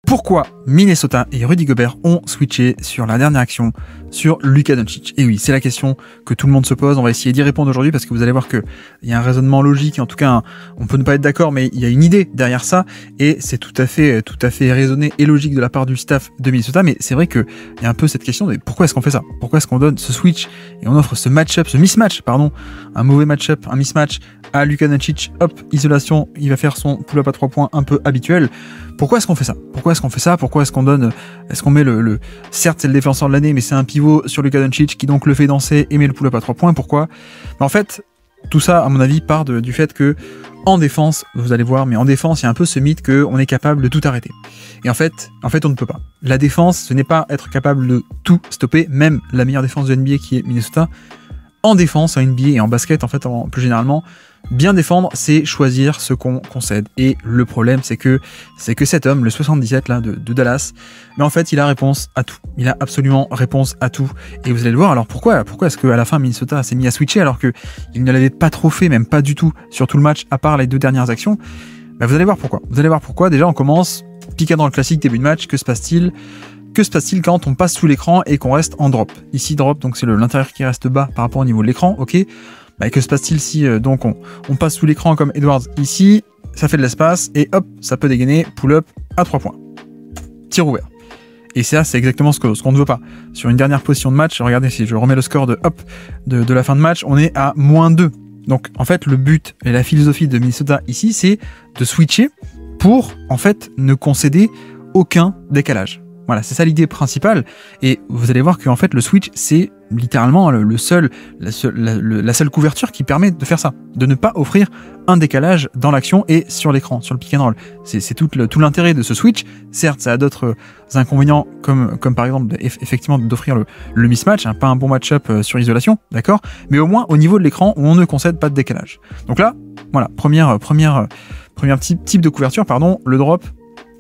Pourquoi Minnesota et Rudy Gobert ont switché sur la dernière action sur Luka Doncic? Et oui, c'est la question que tout le monde se pose. On va essayer d'y répondre aujourd'hui parce que vous allez voir qu'il y a un raisonnement logique. En tout cas, on peut ne pas être d'accord, mais il y a une idée derrière ça. Et c'est tout à fait raisonné et logique de la part du staff de Minnesota. Mais c'est vrai qu'il y a un peu cette question de pourquoi est-ce qu'on fait ça? Pourquoi est-ce qu'on donne ce switch et on offre ce mismatch, un mauvais match-up, un mismatch à Luka Doncic? Hop, isolation, il va faire son pull-up à 3 points un peu habituel. Pourquoi est-ce qu'on fait ça? Pourquoi est-ce qu'on donne, est-ce qu'on met certes c'est le défenseur de l'année, mais c'est un pivot sur Luka Doncic qui donc le fait danser et met le pull-up à 3 points, pourquoi? En fait, tout ça, à mon avis, part du fait que, en défense, vous allez voir, mais en défense, il y a un peu ce mythe qu'on est capable de tout arrêter. Et en fait, on ne peut pas. La défense, ce n'est pas être capable de tout stopper, même la meilleure défense de NBA qui est Minnesota. En défense, en NBA et en basket, en fait, plus généralement, bien défendre, c'est choisir ce qu'on concède. Et le problème, c'est que cet homme, le 77 là, de Dallas, mais en fait, il a réponse à tout. Il a absolument réponse à tout. Et vous allez le voir, alors pourquoi est-ce qu'à la fin, Minnesota s'est mis à switcher alors qu'il ne l'avait pas trop fait, même pas du tout, sur tout le match, à part les deux dernières actions? Vous allez voir pourquoi. Déjà, on commence, pick and roll classique, début de match, que se passe-t-il quand on passe sous l'écran et qu'on reste en drop? Ici, drop, donc c'est l'intérieur qui reste bas par rapport au niveau de l'écran, ok. Que se passe-t-il si donc on passe sous l'écran comme Edwards ici, ça fait de l'espace et hop, ça peut dégainer, pull-up à 3 points. Tir ouvert. Et ça, c'est exactement ce qu'on ne veut pas. Sur une dernière position de match, regardez, si je remets le score de la fin de match, on est à -2. Donc en fait, le but et la philosophie de Minnesota ici, c'est de switcher pour en fait ne concéder aucun décalage. Voilà, c'est ça l'idée principale. Et vous allez voir qu'en fait, le switch, c'est littéralement la seule couverture qui permet de faire ça, de ne pas offrir un décalage dans l'action et sur l'écran, sur le pick and roll. C'est tout l'intérêt de ce switch. Certes, ça a d'autres inconvénients, comme par exemple, effectivement, d'offrir le mismatch, pas un bon match-up sur isolation, d'accord? Mais au moins, au niveau de l'écran, on ne concède pas de décalage. Donc là, voilà, première type de couverture, le drop.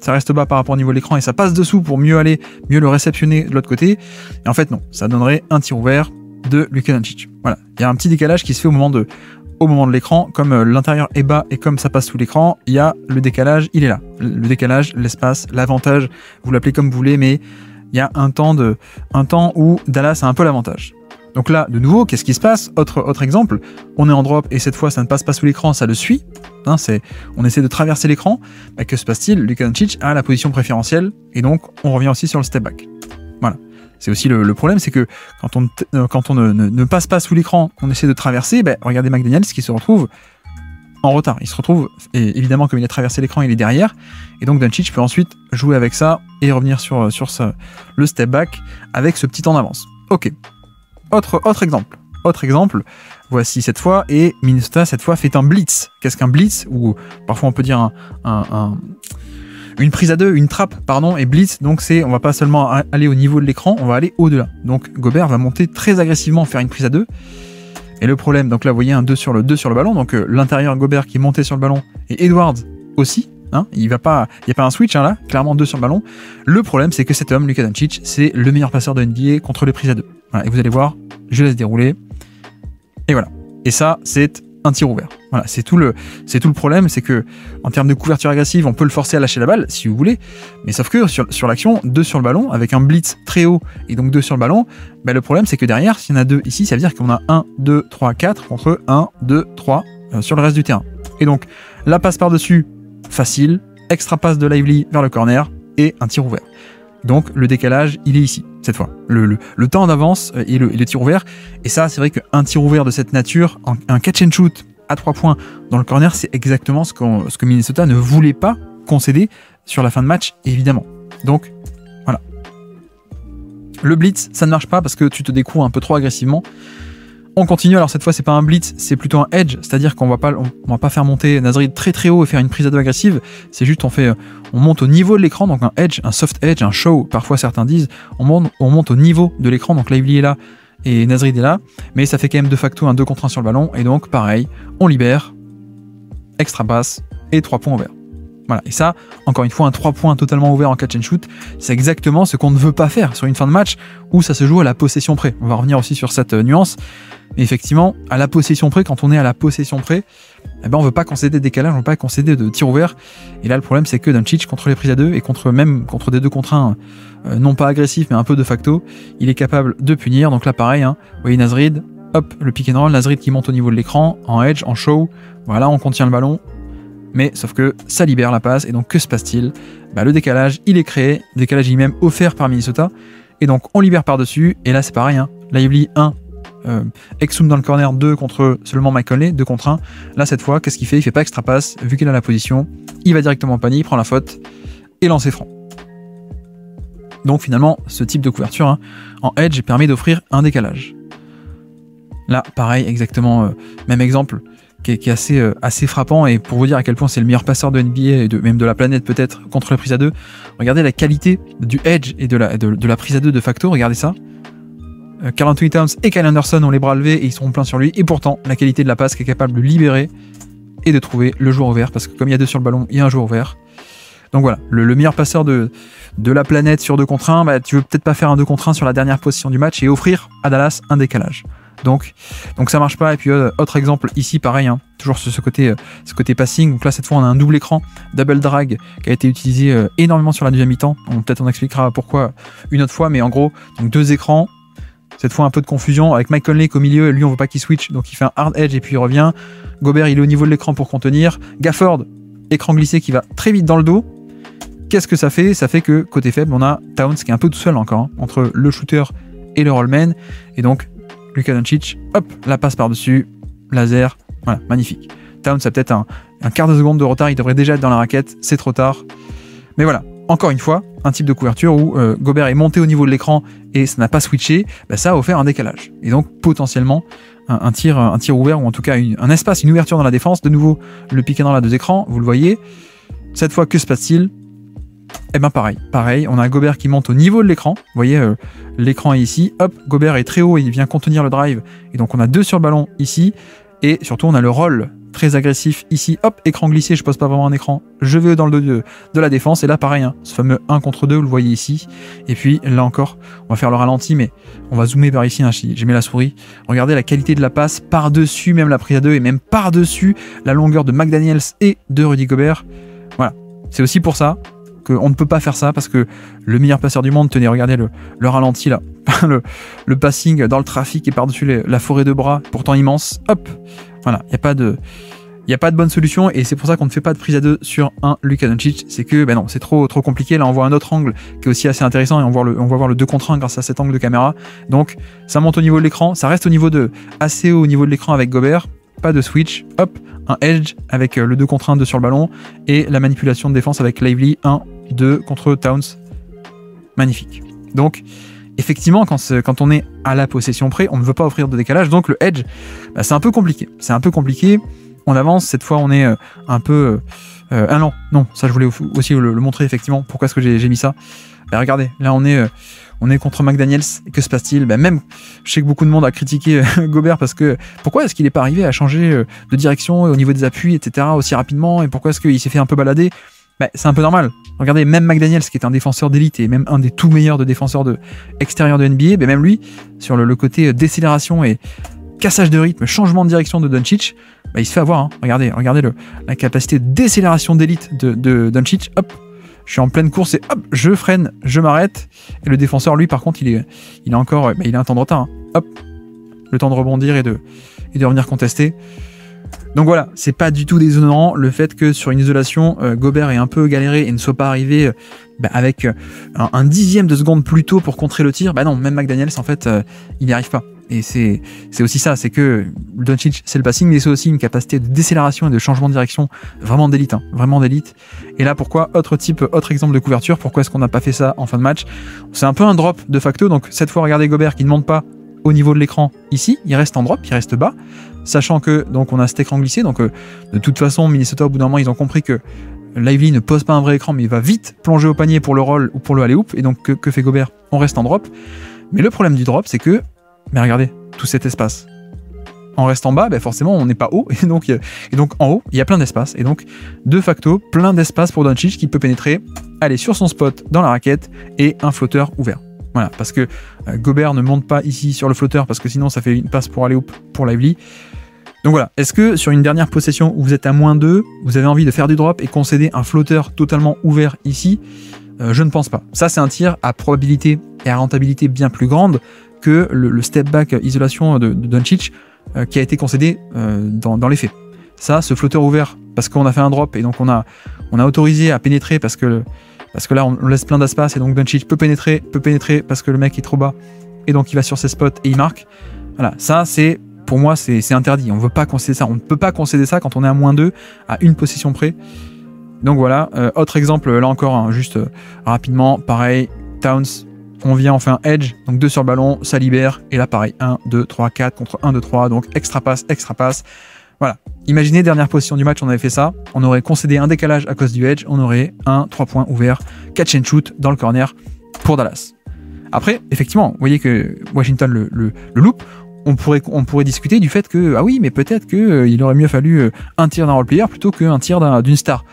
Ça reste bas par rapport au niveau de l'écran et ça passe dessous pour mieux le réceptionner de l'autre côté. Et en fait, non, ça donnerait un tir ouvert de Luka Doncic. Voilà, il y a un petit décalage qui se fait au moment de l'écran, comme l'intérieur est bas et comme ça passe sous l'écran, il y a le décalage, il est là. Le décalage, l'espace, l'avantage, vous l'appelez comme vous voulez, mais il y a un temps où Dallas a un peu l'avantage. Donc là, de nouveau, qu'est-ce qui se passe? Autre exemple, on est en drop et cette fois, ça ne passe pas sous l'écran, ça le suit. On essaie de traverser l'écran. Que se passe-t-il? Luka Doncic a la position préférentielle et donc on revient aussi sur le step back. Voilà. C'est aussi le problème, c'est que quand on ne passe pas sous l'écran, on essaie de traverser. Regardez McDaniels qui se retrouve en retard. Il se retrouve, et évidemment, comme il a traversé l'écran, il est derrière. Et donc Doncic peut ensuite jouer avec ça et revenir sur le step back avec ce petit temps d'avance. Ok. Autre exemple, voici cette fois, et Minnesota cette fois fait un blitz. Qu'est-ce qu'un blitz? Ou parfois on peut dire une prise à deux, une trappe, et blitz, donc on va pas seulement aller au niveau de l'écran, on va aller au-delà. Donc Gobert va monter très agressivement, faire une prise à deux. Et le problème, donc là vous voyez un 2 sur le ballon, donc l'intérieur Gobert qui est monté sur le ballon, et Edwards aussi. Il n'y a pas un switch là, clairement 2 sur le ballon. Le problème, c'est que cet homme, Luka Doncic, c'est le meilleur passeur de NBA contre les prises à 2. Voilà, et vous allez voir, je laisse dérouler. Et voilà. Et ça, c'est un tir ouvert. Voilà, c'est tout le problème, c'est que en termes de couverture agressive, on peut le forcer à lâcher la balle si vous voulez, mais sauf que sur l'action, 2 sur le ballon, avec un blitz très haut et donc 2 sur le ballon, le problème c'est que derrière, s'il y en a 2 ici, ça veut dire qu'on a 1, 2, 3, 4 contre 1, 2, 3 sur le reste du terrain. Et donc, la passe par-dessus, facile, extra passe de Lively vers le corner et un tir ouvert. Donc le décalage, il est ici, cette fois. Le temps d'avance et le tir ouvert. Et ça, c'est vrai qu'un tir ouvert de cette nature, un catch and shoot à 3 points dans le corner, c'est exactement ce que Minnesota ne voulait pas concéder sur la fin de match, évidemment. Donc, voilà. Le blitz, ça ne marche pas parce que tu te découvres un peu trop agressivement. On continue, alors cette fois c'est pas un blitz, c'est plutôt un edge, c'est-à-dire qu'on va pas faire monter Naz Reid très très haut et faire une prise à deux agressive, c'est juste on monte au niveau de l'écran, donc un edge, un soft edge, un show, parfois certains disent, on monte au niveau de l'écran, donc Lively est là et Naz Reid est là, mais ça fait quand même de facto un 2 contre 1 sur le ballon, et donc pareil, on libère, extra passe et 3 points ouverts. Voilà, et ça, encore une fois, un 3 points totalement ouvert en catch and shoot, c'est exactement ce qu'on ne veut pas faire sur une fin de match où ça se joue à la possession près. On va revenir aussi sur cette nuance, mais effectivement, à la possession près, quand on est à la possession près, eh ben on veut pas concéder de décalage, on veut pas concéder de tir ouvert. Et là, le problème, c'est que Doncic, contre les prises à 2 et même contre des 2 contre 1, non pas agressifs, mais un peu de facto, il est capable de punir. Donc là, pareil, hein, vous voyez Naz Reid, hop, le pick and roll, Naz Reid qui monte au niveau de l'écran, en edge, en show, voilà, on contient le ballon. Mais sauf que ça libère la passe, et donc que se passe-t-il? Le décalage, il est créé, le décalage il est même offert par Minnesota, et donc on libère par-dessus, et là c'est pareil, hein, Lively 1, Exum dans le corner 2 contre seulement Mike Conley, 2 contre 1, là cette fois, qu'est-ce qu'il fait? Il fait pas extra passe, vu qu'il a la position, il va directement au panier, il prend la faute, et lancer franc. Donc finalement, ce type de couverture hein, en edge permet d'offrir un décalage. Là, pareil, exactement, même exemple, qui est assez frappant, et pour vous dire à quel point c'est le meilleur passeur de NBA et même de la planète peut-être contre la prise à 2. Regardez la qualité du edge et de la prise à 2 de facto, regardez ça. Karl Anthony Towns et Kyle Anderson ont les bras levés et ils seront pleins sur lui, et pourtant la qualité de la passe qui est capable de libérer et de trouver le joueur ouvert, parce que comme il y a 2 sur le ballon, il y a un joueur ouvert. Donc voilà, le meilleur passeur de la planète sur 2 contre 1, tu veux peut-être pas faire un 2 contre 1 sur la dernière position du match et offrir à Dallas un décalage. Donc ça marche pas. Et puis autre exemple ici, pareil, hein, toujours ce côté passing. Donc là cette fois on a un double écran, double drag qui a été utilisé énormément sur la deuxième mi-temps. Peut-être on expliquera pourquoi une autre fois, mais en gros donc 2 écrans. Cette fois un peu de confusion avec Mike Conley au milieu, lui on veut pas qu'il switch, donc il fait un hard edge et puis il revient. Gobert il est au niveau de l'écran pour contenir. Gafford, écran glissé qui va très vite dans le dos. Qu'est-ce que ça fait? Ça fait que côté faible on a Towns qui est un peu tout seul encore hein, entre le shooter et le rollman, et donc Luka Doncic, hop, la passe par-dessus, laser, voilà, magnifique. Towns a peut-être un quart de seconde de retard, il devrait déjà être dans la raquette, c'est trop tard. Mais voilà, encore une fois, un type de couverture où Gobert est monté au niveau de l'écran et ça n'a pas switché, ça a offert un décalage. Et donc potentiellement un tir ouvert, ou en tout cas un espace, une ouverture dans la défense. De nouveau, le pick and roll à 2 écrans, vous le voyez. Cette fois, que se passe-t-il? Eh ben pareil, on a Gobert qui monte au niveau de l'écran, vous voyez, l'écran est ici, hop, Gobert est très haut, il vient contenir le drive, et donc on a 2 sur le ballon ici, et surtout on a le roll très agressif ici, hop, écran glissé, je pose pas vraiment un écran, je vais dans le dos de la défense, et là pareil, hein, ce fameux 1 contre 2, vous le voyez ici, et puis là encore, on va faire le ralenti, mais on va zoomer vers ici, hein, j'ai mis la souris, regardez la qualité de la passe, par-dessus même la prise à 2, et même par-dessus la longueur de McDaniels et de Rudy Gobert, voilà, c'est aussi pour ça on ne peut pas faire ça, parce que le meilleur passeur du monde, tenez, regardez le ralenti là, le passing dans le trafic et par-dessus la forêt de bras, pourtant immense, hop, voilà, il n'y a pas de bonne solution, et c'est pour ça qu'on ne fait pas de prise à 2 sur un Luka Doncic, c'est que non, c'est trop compliqué. Là on voit un autre angle qui est aussi assez intéressant, et on va voir le 2 contre 1 grâce à cet angle de caméra. Donc ça monte au niveau de l'écran, ça reste assez haut au niveau de l'écran avec Gobert, pas de switch, hop, un edge avec le 2 contre 1, 2 sur le ballon, et la manipulation de défense avec Lively 1, 2 contre Towns, magnifique. Donc effectivement quand on est à la possession près, on ne veut pas offrir de décalage, donc le edge c'est un peu compliqué, on avance, cette fois on est un peu non, ça je voulais aussi le montrer effectivement, pourquoi est-ce que j'ai mis ça, regardez, là on est contre McDaniels, et que se passe-t-il? Même, je sais que beaucoup de monde a critiqué Gobert, parce que pourquoi est-ce qu'il n'est pas arrivé à changer de direction au niveau des appuis, etc. aussi rapidement, et pourquoi est-ce qu'il s'est fait un peu balader? C'est un peu normal. Regardez, même McDaniels, qui est un défenseur d'élite et même un des tout meilleurs défenseurs extérieurs de NBA, même lui, sur le côté décélération et cassage de rythme, changement de direction de Doncic, il se fait avoir. Hein. Regardez la capacité de décélération d'élite de Doncic. Hop, je suis en pleine course et hop, je freine, je m'arrête. Et le défenseur, lui, par contre, il a encore, il a un temps de retard. Hein. Hop, le temps de rebondir et de revenir contester. Donc voilà, c'est pas du tout déshonorant le fait que sur une isolation, Gobert ait un peu galéré et ne soit pas arrivé avec un dixième de seconde plus tôt pour contrer le tir. Non, même McDaniels, en fait, il n'y arrive pas. Et c'est aussi ça, c'est que Doncic, c'est le passing, mais c'est aussi une capacité de décélération et de changement de direction vraiment d'élite, hein, vraiment d'élite. Et là, pourquoi autre exemple de couverture, pourquoi est-ce qu'on n'a pas fait ça en fin de match? C'est un peu un drop de facto, donc cette fois, regardez Gobert qui ne monte pas au niveau de l'écran ici, il reste en drop, il reste bas, sachant que donc on a cet écran glissé, donc de toute façon, Minnesota, au bout d'un moment, ils ont compris que Lively ne pose pas un vrai écran, mais il va vite plonger au panier pour le roll ou pour le alley-oop, et donc que fait Gobert? On reste en drop. Mais le problème du drop, c'est que, mais regardez, tout cet espace. en restant bas, ben forcément on n'est pas haut, et donc en haut, il y a plein d'espace, et donc de facto, plein d'espace pour Doncic qui peut pénétrer, aller sur son spot dans la raquette, et un flotteur ouvert. Voilà, parce que Gobert ne monte pas ici sur le flotteur, parce que sinon ça fait une passe pour aller pour Lively. Donc voilà, est-ce que sur une dernière possession où vous êtes à -2, vous avez envie de faire du drop et concéder un flotteur totalement ouvert ici? Je ne pense pas. Ça, c'est un tir à probabilité et à rentabilité bien plus grande que le step back isolation de Doncic qui a été concédé dans les faits. Ça, ce flotteur ouvert, parce qu'on a fait un drop et donc on a autorisé à pénétrer parce que là, on laisse plein d'espace et donc Doncic peut pénétrer parce que le mec est trop bas et donc il va sur ses spots et il marque. Voilà, ça, c'est... Pour moi, c'est interdit. On ne veut pas concéder ça. On ne peut pas concéder ça quand on est à -2, à une possession près. Donc voilà. Autre exemple, là encore, hein, juste rapidement, pareil, Towns, on vient, on fait un edge, donc 2 sur le ballon, ça libère, et là pareil, 1, 2, 3, 4 contre 1, 2, 3, donc extra passe. Voilà. Imaginez, dernière position du match, on avait fait ça, on aurait concédé un décalage à cause du edge, on aurait un 3 points ouvert, catch and shoot dans le corner pour Dallas. Après, effectivement, vous voyez que Washington le loupe. On pourrait discuter du fait que, ah oui, mais peut-être qu'il aurait mieux fallu un tir d'un role-player plutôt qu'un tir d'une star.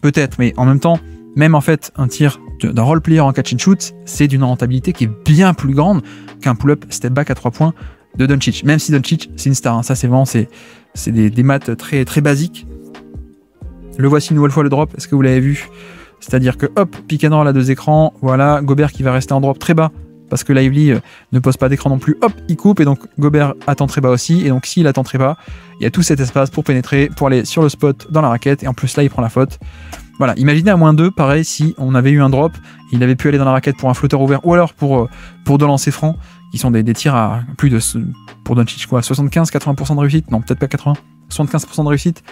Peut-être, mais en même temps, même en fait, un tir d'un role-player en catch and shoot, c'est d'une rentabilité qui est bien plus grande qu'un pull-up step back à 3 points de Doncic. Même si Doncic, c'est une star, hein. Ça c'est vraiment des maths très, très basiques. Le voici une nouvelle fois le drop, est-ce que vous l'avez vu? C'est-à-dire que hop, pick and roll à 2 écrans, voilà, Gobert qui va rester en drop très bas, parce que Lively ne pose pas d'écran non plus, hop, il coupe, et donc Gobert attend très bas aussi, et donc s'il attend très bas, il y a tout cet espace pour pénétrer, pour aller sur le spot dans la raquette, et en plus là il prend la faute. Voilà, imaginez à -2, pareil, si on avait eu un drop, il avait pu aller dans la raquette pour un flotteur ouvert, ou alors pour 2 lancers francs, qui sont des tirs à plus de, pour Doncic, quoi, 75-80% de réussite, non peut-être pas 80, 75% de réussite.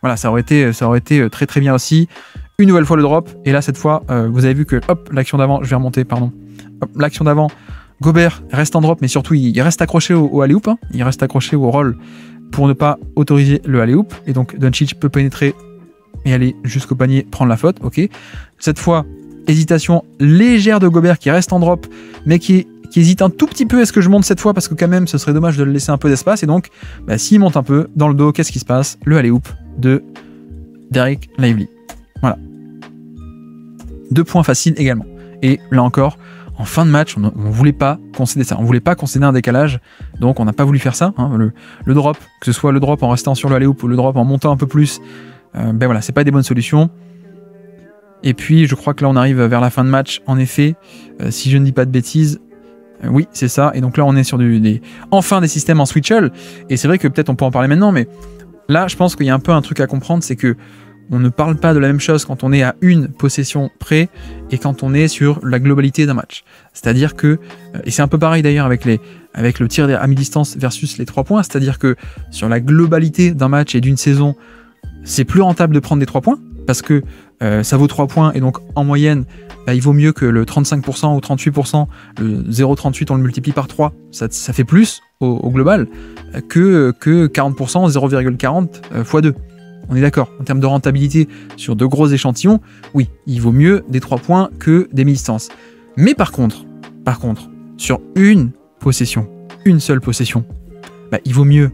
Voilà, ça aurait été très très bien aussi. Une nouvelle fois le drop, et là cette fois, vous avez vu que, hop, l'action d'avant, je vais remonter, pardon. L'action d'avant, Gobert reste en drop, mais surtout il reste accroché au alley-oop, hein. Il reste accroché au roll pour ne pas autoriser le alley-oop, et donc Doncic peut pénétrer et aller jusqu'au panier, prendre la faute, ok. Cette fois, hésitation légère de Gobert qui reste en drop, mais qui hésite un tout petit peu, est-ce que je monte cette fois, parce que quand même ce serait dommage de le laisser un peu d'espace, et donc s'il monte un peu dans le dos, qu'est-ce qui se passe? Le alley-oop de Dereck Lively. Voilà. 2 points faciles également. Et là encore, en fin de match, on ne voulait pas concéder ça. On ne voulait pas concéder un décalage, donc on n'a pas voulu faire ça. Hein. Le drop, que ce soit le drop en restant sur le alley-oop ou le drop en montant un peu plus, ben voilà, c'est pas des bonnes solutions. Et puis, je crois que là, on arrive vers la fin de match. En effet, si je ne dis pas de bêtises, oui, c'est ça. Et donc là, on est sur enfin des systèmes en switchel. Et c'est vrai que peut-être on peut en parler maintenant, mais là, je pense qu'il y a un peu un truc à comprendre, c'est que on ne parle pas de la même chose quand on est à une possession près et quand on est sur la globalité d'un match. C'est-à-dire que, et c'est un peu pareil d'ailleurs avec le tir à mi-distance versus les 3 points, c'est-à-dire que sur la globalité d'un match et d'une saison, c'est plus rentable de prendre des 3 points parce que ça vaut 3 points et donc en moyenne, il vaut mieux que le 35% ou 38%, le 0,38 on le multiplie par 3, ça fait plus au global que 40%, 0,40 x 2. On est d'accord, en termes de rentabilité sur de gros échantillons, oui, il vaut mieux des 3 points que des mi-distances. Mais par contre, sur une seule possession, il vaut mieux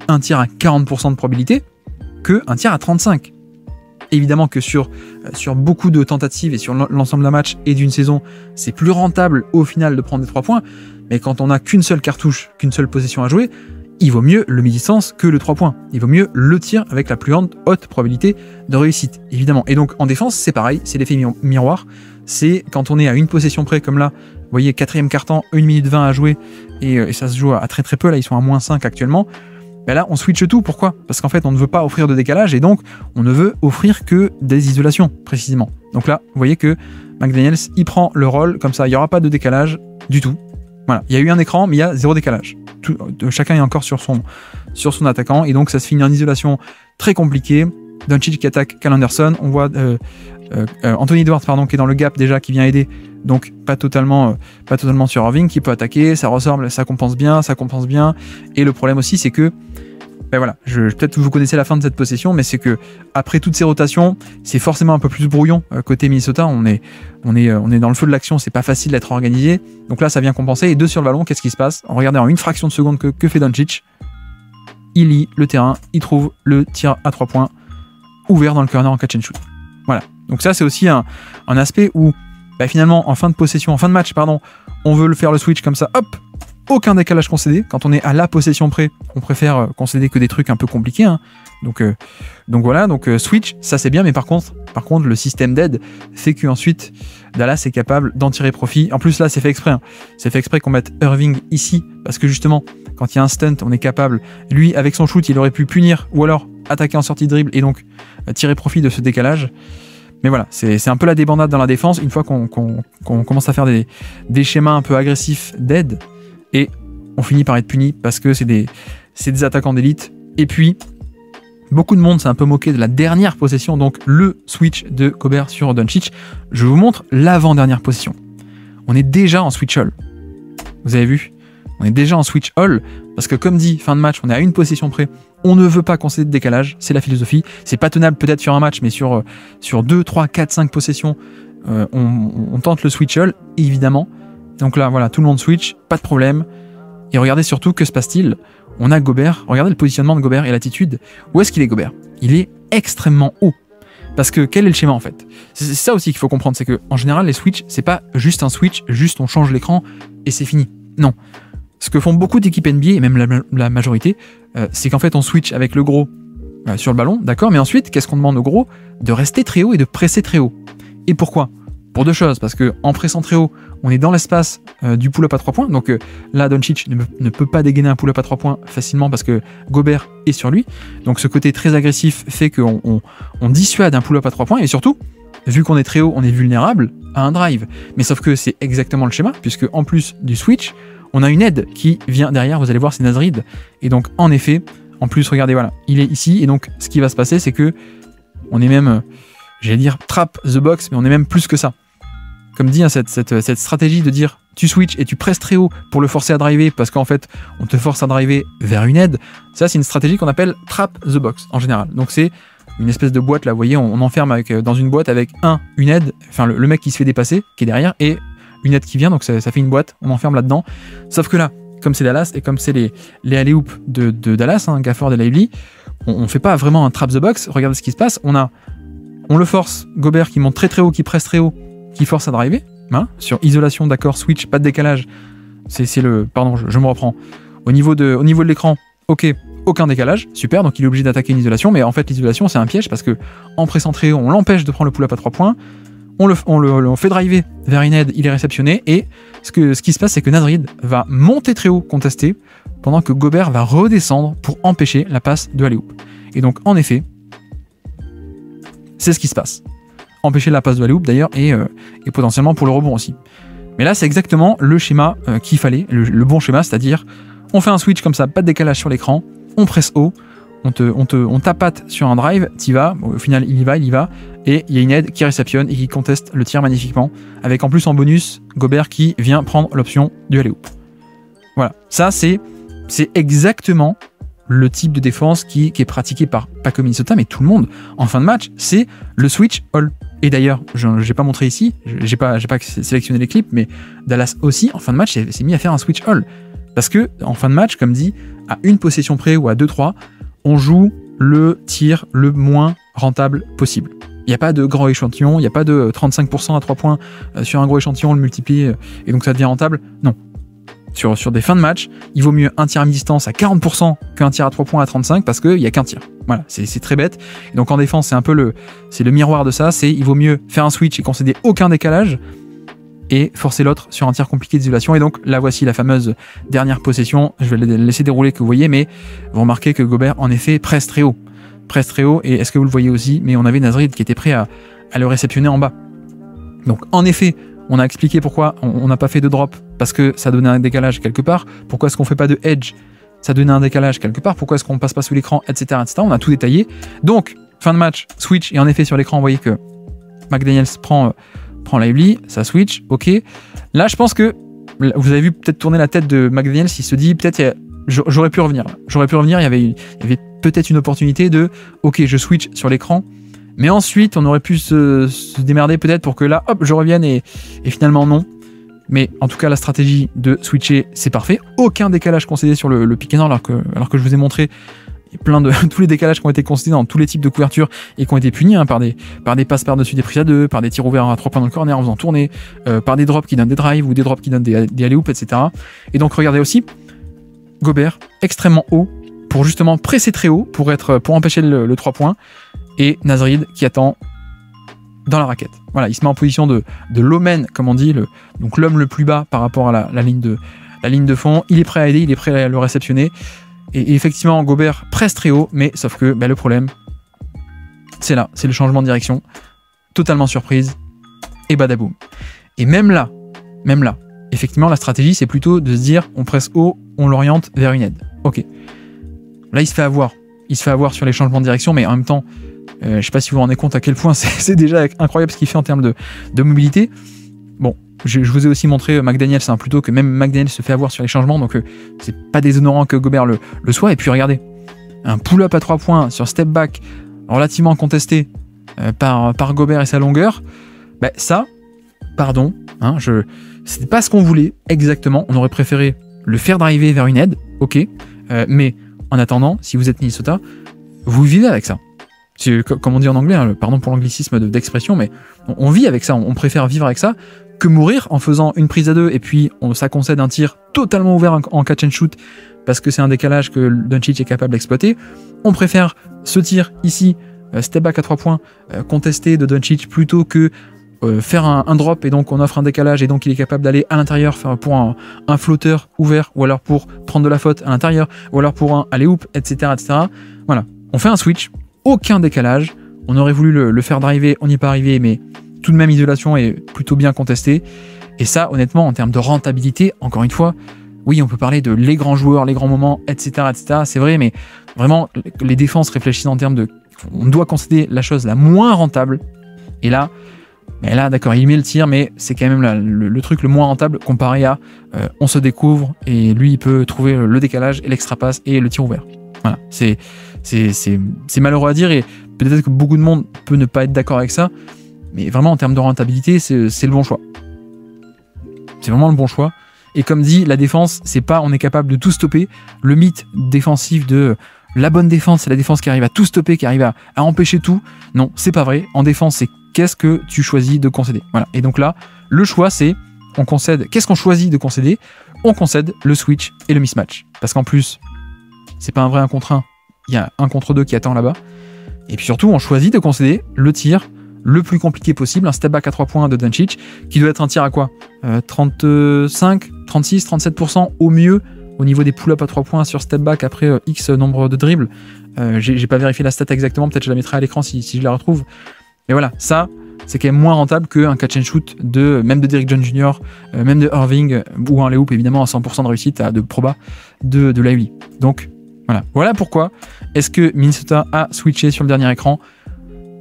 un tir à 40% de probabilité que un tir à 35%. Évidemment que sur beaucoup de tentatives et sur l'ensemble d'un match et d'une saison, c'est plus rentable au final de prendre des 3 points, mais quand on n'a qu'une seule cartouche, qu'une seule possession à jouer, il vaut mieux le mi-distance que le 3 points. Il vaut mieux le tir avec la plus haute probabilité de réussite, évidemment. Et donc en défense, c'est pareil, c'est l'effet miroir. C'est quand on est à une possession près, comme là, vous voyez, 4e quart-temps, 1 minute 20 à jouer, et ça se joue à très très peu, là ils sont à -5 actuellement. Là, on switch tout, pourquoi? Parce qu'en fait, on ne veut pas offrir de décalage, et donc on ne veut offrir que des isolations, précisément. Donc là, vous voyez que McDaniels, il prend le rôle, comme ça, il n'y aura pas de décalage du tout. Voilà, il y a eu un écran, mais il y a 0 décalage. Chacun est encore sur son attaquant, et donc ça se finit en isolation très compliquée. Doncic qui attaque Kyle Anderson, on voit Anthony Edwards qui est dans le gap déjà, qui vient aider, donc pas totalement sur Irving, qui peut attaquer, ça ressort, ça compense bien, et le problème aussi c'est que voilà, peut-être que vous connaissez la fin de cette possession, mais c'est que après toutes ces rotations, c'est forcément un peu plus brouillon côté Minnesota. On est dans le feu de l'action, c'est pas facile d'être organisé. Donc là, ça vient compenser. Et 2 sur le ballon, qu'est-ce qui se passe? Regardez en une fraction de seconde que fait Doncic. il lit le terrain, il trouve le tir à 3 points ouvert dans le corner en catch and shoot. Voilà. Donc ça, c'est aussi un aspect où finalement, en fin de possession, en fin de match, pardon, on veut le faire le switch comme ça, hop, aucun décalage concédé. Quand on est à la possession près, on préfère concéder que des trucs un peu compliqués. Hein. Donc voilà, switch, ça c'est bien, mais par contre, le système d'aide fait qu'ensuite Dallas est capable d'en tirer profit. En plus là, c'est fait exprès. Hein. C'est fait exprès qu'on mette Irving ici, parce que justement, quand il y a un stunt, on est capable, lui, avec son shoot, il aurait pu punir, ou alors attaquer en sortie de dribble, et donc tirer profit de ce décalage. Mais voilà, c'est un peu la débandade dans la défense, une fois qu'on commence à faire des schémas un peu agressifs d'aide, et on finit par être puni, parce que c'est des attaquants d'élite. Et puis, beaucoup de monde s'est un peu moqué de la dernière possession, donc le switch de Gobert sur Doncic. Je vous montre l'avant-dernière possession. On est déjà en switch all. Vous avez vu ? On est déjà en switch all, parce que comme dit, fin de match, on est à une possession près. On ne veut pas concéder de décalage, c'est la philosophie. C'est pas tenable peut-être sur un match, mais sur 2, 3, 4, 5 possessions, on tente le switch all, évidemment. Donc là, voilà, tout le monde switch, pas de problème. Et regardez surtout, que se passe-t-il ? On a Gobert, regardez le positionnement de Gobert et l'attitude. Où est-ce qu'il est, Gobert ? Il est extrêmement haut. Parce que quel est le schéma en fait ? C'est ça aussi qu'il faut comprendre, c'est que en général, les switches, c'est pas juste un switch, juste on change l'écran et c'est fini. Non. Ce que font beaucoup d'équipes NBA, et même la majorité, c'est qu'en fait on switch avec le gros sur le ballon, d'accord, mais ensuite, qu'est-ce qu'on demande au gros ? De rester très haut et de presser très haut. Et pourquoi ? Pour deux choses, parce qu'en pressant très haut, on est dans l'espace du pull-up à 3 points, donc là, Doncic ne peut pas dégainer un pull-up à 3 points facilement parce que Gobert est sur lui, donc ce côté très agressif fait qu'on dissuade un pull-up à 3 points, et surtout, vu qu'on est très haut, on est vulnérable à un drive. Mais sauf que c'est exactement le schéma, puisque en plus du switch, on a une aide qui vient derrière, vous allez voir, c'est Nasrid. Et donc, en effet, en plus, regardez, voilà, il est ici. Et donc, ce qui va se passer, c'est que on est même, j'allais dire, trap the box, mais on est même plus que ça. Comme dit, hein, cette stratégie de dire, tu switch et tu presses très haut pour le forcer à driver, parce qu'en fait, on te force à driver vers une aide. Ça, c'est une stratégie qu'on appelle trap the box, en général. Donc, c'est une espèce de boîte, là, vous voyez, on enferme dans une boîte avec une aide, enfin, le mec qui se fait dépasser, qui est derrière, et une aide qui vient, donc ça fait une boîte, on enferme là-dedans. Sauf que là, comme c'est Dallas, et comme c'est les alley-oops de Dallas, hein, Gafford et Lively, on fait pas vraiment un trap the box. Regardez ce qui se passe, on le force, Gobert qui monte très très haut, qui presse très haut, qui force à driver, hein, sur isolation, d'accord, switch, pas de décalage, pardon, je me reprends. Au niveau de l'écran, ok, aucun décalage, super, donc il est obligé d'attaquer une isolation, mais en fait l'isolation c'est un piège, parce que en pressant très haut, on l'empêche de prendre le pull-up à 3 points, on fait driver vers une aide, il est réceptionné, et ce qui se passe, c'est que Nasrid va monter très haut, contesté, pendant que Gobert va redescendre pour empêcher la passe de alley-oop. Et donc, en effet, c'est ce qui se passe. Empêcher la passe de alley-oop, d'ailleurs, et potentiellement pour le rebond aussi. Mais là, c'est exactement le schéma qu'il fallait, le bon schéma, c'est-à-dire, on fait un switch comme ça, pas de décalage sur l'écran, on presse haut, on tapate sur un drive, t'y vas, au final il y va, et il y a une aide qui réceptionne et qui conteste le tir magnifiquement, avec en plus en bonus Gobert qui vient prendre l'option du alley-oop. Voilà, ça c'est exactement le type de défense qui est pratiqué pas que Minnesota, mais tout le monde en fin de match, c'est le switch all. Et d'ailleurs, je n'ai pas montré ici, j'ai pas sélectionné les clips, mais Dallas aussi en fin de match s'est mis à faire un switch all. Parce que en fin de match, comme dit, à une possession près ou à 2-3, on joue le tir le moins rentable possible. Il n'y a pas de grand échantillon, il n'y a pas de 35% à 3 points sur un gros échantillon, on le multiplie et donc ça devient rentable. Non. Sur des fins de match, il vaut mieux un tir à mi-distance à 40% qu'un tir à 3 points à 35 parce qu'il n'y a qu'un tir. Voilà, c'est très bête. Et donc en défense, c'est un peu le miroir de ça, il vaut mieux faire un switch et concéder aucun décalage et forcer l'autre sur un tir compliqué d'isolation. Et donc là voici la fameuse dernière possession, je vais la laisser dérouler que vous voyez, mais vous remarquez que Gobert en effet presse très haut, et est-ce que vous le voyez aussi, mais on avait Nasrid qui était prêt à le réceptionner en bas. Donc en effet, on a expliqué pourquoi on n'a pas fait de drop, parce que ça donnait un décalage quelque part, pourquoi est-ce qu'on fait pas de edge, ça donnait un décalage quelque part, pourquoi est-ce qu'on passe pas sous l'écran, etc., on a tout détaillé. Donc fin de match, switch, et en effet sur l'écran vous voyez que McDaniels prend Lively, ça switch, ok. Là je pense que vous avez vu peut-être tourner la tête de McDaniels, il se dit peut-être j'aurais pu revenir, il y avait peut-être une opportunité de ok je switch sur l'écran, mais ensuite on aurait pu se démerder peut-être pour que là hop je revienne et finalement non. Mais en tout cas la stratégie de switcher c'est parfait, aucun décalage concédé sur le pick and roll alors que je vous ai montré plein de tous les décalages qui ont été concédés dans tous les types de couvertures et qui ont été punis, hein, par des passes par-dessus des prises à 2, par des tirs ouverts à 3 points dans le corner en faisant tourner, par des drops qui donnent des drives ou des drops qui donnent des alley-oops, etc. Et donc regardez aussi Gobert extrêmement haut pour justement presser très haut pour empêcher le 3 points, et Naz Reid qui attend dans la raquette. Voilà, il se met en position de low man, comme on dit, donc l'homme le plus bas par rapport à la ligne de fond. Il est prêt à aider, il est prêt à le réceptionner. Et effectivement, Gobert presse très haut, mais sauf que le problème, c'est là, c'est le changement de direction. Totalement surprise, et badaboum. Et même là, effectivement, la stratégie, c'est plutôt de se dire, on presse haut, on l'oriente vers une aide. Ok. Là, il se fait avoir. Il se fait avoir sur les changements de direction, mais en même temps, je sais pas si vous vous rendez compte à quel point c'est déjà incroyable ce qu'il fait en termes de mobilité. Bon, je vous ai aussi montré McDaniels, hein, plutôt que même McDaniels se fait avoir sur les changements, donc c'est pas déshonorant que Gobert le soit. Et puis regardez, un pull-up à 3 points sur step back relativement contesté par Gobert et sa longueur, ça, pardon, hein, c'était pas ce qu'on voulait exactement. On aurait préféré le faire driver vers une aide, ok, mais en attendant, si vous êtes Minnesota, vous vivez avec ça. Comme on dit en anglais, hein, pardon pour l'anglicisme d'expression, mais on vit avec ça, on préfère vivre avec ça que mourir en faisant une prise à 2 et puis ça concède un tir totalement ouvert en catch and shoot parce que c'est un décalage que Doncic est capable d'exploiter. On préfère ce tir ici, step back à 3 points, contesté de Doncic, plutôt que faire un drop et donc on offre un décalage et donc il est capable d'aller à l'intérieur pour un flotteur ouvert, ou alors pour prendre de la faute à l'intérieur, ou alors pour un alley-oop, etc., etc. Voilà, on fait un switch, aucun décalage, on aurait voulu le faire driver, on n'y est pas arrivé, mais tout de même isolation est plutôt bien contestée. Et ça, honnêtement, en termes de rentabilité, encore une fois, oui, on peut parler de les grands joueurs, les grands moments, etc., etc., c'est vrai, mais vraiment, les défenses réfléchissent en termes de... On doit concéder la chose la moins rentable, et là, d'accord, il met le tir, mais c'est quand même le truc le moins rentable comparé à on se découvre, et lui, il peut trouver le décalage, et l'extra passe, et le tir ouvert. Voilà, c'est malheureux à dire, et peut-être que beaucoup de monde peut ne pas être d'accord avec ça, mais vraiment en termes de rentabilité, c'est le bon choix. C'est vraiment le bon choix. Et comme dit, la défense, c'est pas on est capable de tout stopper. Le mythe défensif de la bonne défense, c'est la défense qui arrive à tout stopper, qui arrive à empêcher tout. Non, c'est pas vrai. En défense, c'est qu'est-ce que tu choisis de concéder. Voilà. Et donc là, le choix, c'est on concède. Qu'est-ce qu'on choisit de concéder? On concède le switch et le mismatch. Parce qu'en plus, c'est pas un vrai 1 contre 1. Il y a 1 contre 2 qui attend là-bas. Et puis surtout, on choisit de concéder le tir le plus compliqué possible, un step back à 3 points de Doncic, qui doit être un tir à quoi 35, 36, 37% au mieux au niveau des pull-ups à 3 points sur step back après X nombre de dribbles. J'ai pas vérifié la stat exactement, peut-être je la mettrai à l'écran si je la retrouve. Mais voilà, ça, c'est quand même moins rentable qu'un catch and shoot même de Derrick Jones Jr., même de Irving, ou un layup évidemment à 100% de réussite de proba de Lively. Donc voilà pourquoi est-ce que Minnesota a switché sur le dernier écran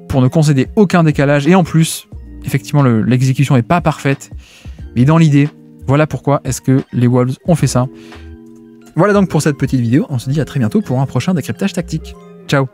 pour ne concéder aucun décalage, et en plus, effectivement, l'exécution n'est pas parfaite, mais dans l'idée, voilà pourquoi est-ce que les Wolves ont fait ça. Voilà donc pour cette petite vidéo, on se dit à très bientôt pour un prochain décryptage tactique. Ciao.